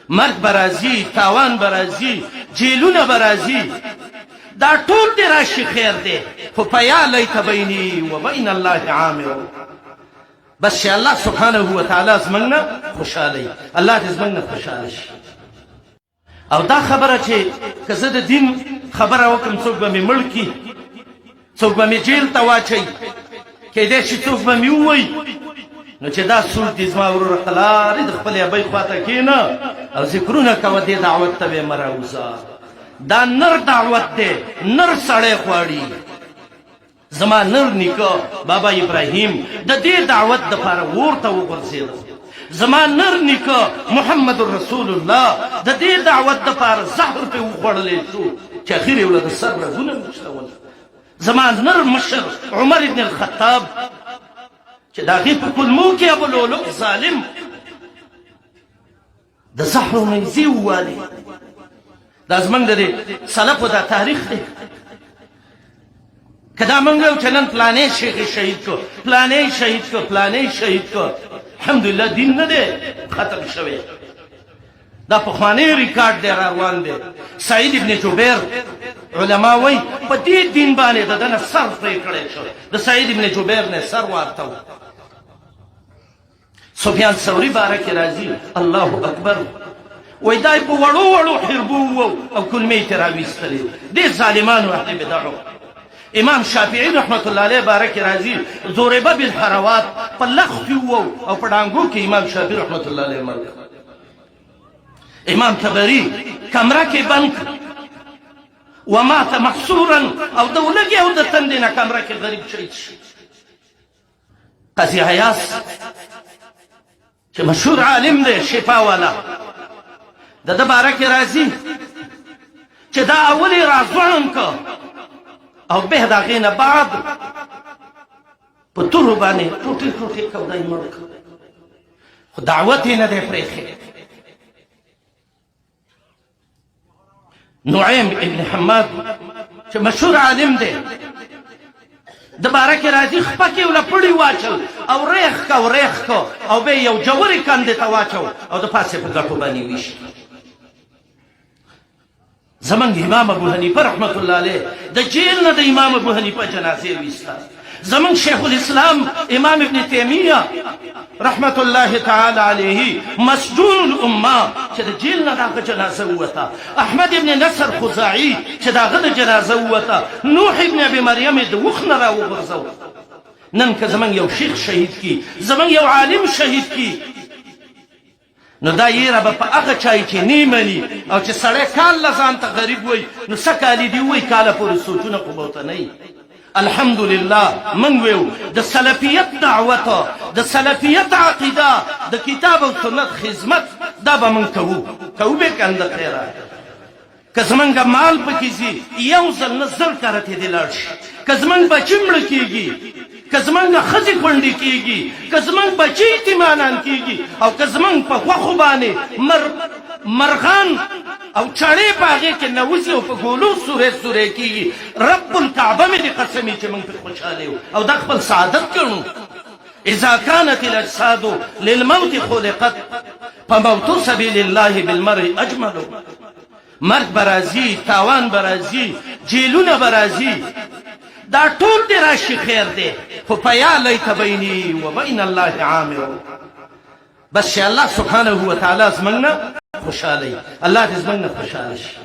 مرګ برازي، تاوان برازي، جیلونه برازي، دا ټول دې راشي خیر دی، خو په یا لیت بیني و بین الله عامر. بس چې الله سبحانه وتعالی زموږ نه خوشحاله الله دې زموږ نه خوشحاله شي. او دا خبره چې که زه د دین خبره وکړم څوک به مې مړ کي، څوک به مې جیل ته واچوي، کیدای شي څوک به مې ووایي نو چې دا سود دي زما وروره قلارې د خپلې ابۍ خواته کښېنه او ذکرونه کوه دې دعوت ته به یې مه راوځه. دا نر دعوت دی، نر سړی غواړي. زما نر نیکه بابا ابراهیم د دې دعوت دپاره اور ته وغورځېده. زما نر نیکه محمد رسول الله د دې دعوت دپاره زهر پرې وخوړلی شو چې اخر یې له د سر رګونه وشلول. زما نر مشر عمر ابن الخطاب چې د هغې په کلمو کې ابولؤلؤ ظالم د زهرو نیزې ووالې. دا زموږ د دې سلفو دا تاریخ دی. که دا موږ وایو چې نن پلانې شیخ شهید کړو، پلانې شهید کړو، پلانې شهید کړو، الحمدلله دین نه دی ختم شوی. دا پخوانی ریکارډ دی روان دی. سعید ابن جبیر علما وایي په دې دین باندې د ده نه سر پرې کړی شو، د سعید ابن جبیر نه سر وارته و. سفیان ثوري باره کې راځي الله اکبر وایي دا یې په وړو وړو حربو ووو او کلمې یې ترې راویستلې دې ظالمانو اهل بدعو. امام شافعي رحمت الله علیه باره کې راځي ضربه بالحروات په لخ کې ووو او په ډانګو کې امام شافعي رحمت الله علیه مړ. امام تبري کمره کې بند ومات محصورا او د ولږې او د تندې نه کمره کې غریب شهید شي. قاضي عیاض چې مشهور عالم دی شفا والا د ده باره کې راځي چې دا اول یې راځوړن که او به د هغې نه بعد په تورو باندې ټوټې ټوټې کو دا یې مړ کړ خو دعوت یې نه دی پرېښی. نعیم ابن حماد چې مشهور عالم دی د باره کې راځي خپه کې وله پړي واچل او ریخ که او ریخ که او به یو جوړې کندې ته واچو او د پاسې په ګټو باندې ویشي. زمونږ امام ابو حنیفه رحمت الله علیه د جیل نه د امام ابو حنیفه جنازې ویسته. زمونږ شیخ الاسلام امام ابن تیمیه رحمت الله تعالی علیه مسجون الامه چې د جیل نه د هغه جنازه ووته. احمد ابن نصر خزاعي چې د هغه د جنازه ووته. نوح ابن ابي مریم یې د وخ نه راوغورځو. نن که زمونږ یو شیخ شهید کی، زمونږ یو عالم شهید کی، نو دا یېره به په هغه چای چې نه مني او چې سړی کال له ځان ته غریب وایي نو څه کالي دي ووایي کاله پورې سوچونه خو به ورته نه وي. الحمدلله موږ ویو د سلفیت دعوت، د سلفیت عقیده، د کتاب او سنت خدمت دا به موږ کوو به که د خیره. که زمونږ مال پکې ځي یو ځل نه زر کرتې دې لاړ شي. که زمونږ بچي مړه کېږي، که زمونږ ښځې کونډې کېږي، که زمونږ بچي یتیمانان کېږي او که زمونږ په غوښو باندې مرغان او چړې په هغې کې نوځي او په ګولو سورې سورې کېږي، رب الکعبه مې دې قسم چې موږ پرې خوشحاله یو او دا خپل سعادت ګڼو. اذا كانت الاجساد للموت خلقت فموت سبيل الله بالمرء اجمل. مرګ برازي، تاوان برازي، جیلونه برازي، دا ټول دې راشي خیر دی، خو په یا لیت بیني و بین الله عامر. بس چې الله سبحانه وتعالی زموږ نه خوشحاله الله دې زموږ نه خوشحاله شي.